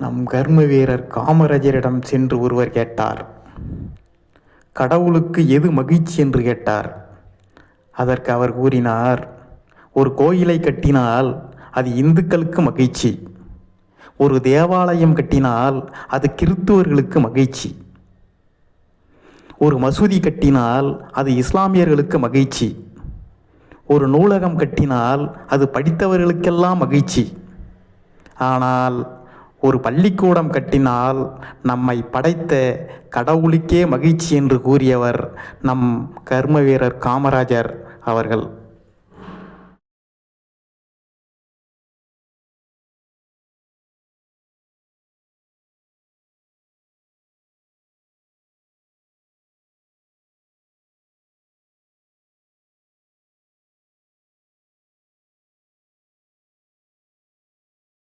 நம் கர்ம வீரர் காமராஜரிடம் சென்று ஒருவர் கேட்டார், கடவுளுக்கு எது மகிழ்ச்சி என்று கேட்டார். அதற்கு அவர் கூறினார், ஒரு கோயிலை கட்டினால் அது இந்துக்களுக்கு மகிழ்ச்சி, ஒரு தேவாலயம் கட்டினால் அது கிறித்துவர்களுக்கு மகிழ்ச்சி, ஒரு மசூதி கட்டினால் அது இஸ்லாமியர்களுக்கு மகிழ்ச்சி, ஒரு நூலகம் கட்டினால் அது படித்தவர்களுக்கெல்லாம் மகிழ்ச்சி, ஆனால் ஒரு பள்ளிக்கூடம் கட்டினால் நம்மை படைத்த கடவுளுக்கே மகிழ்ச்சி என்று கூறியவர் நம் கர்ம வீரர் காமராஜர் அவர்கள்.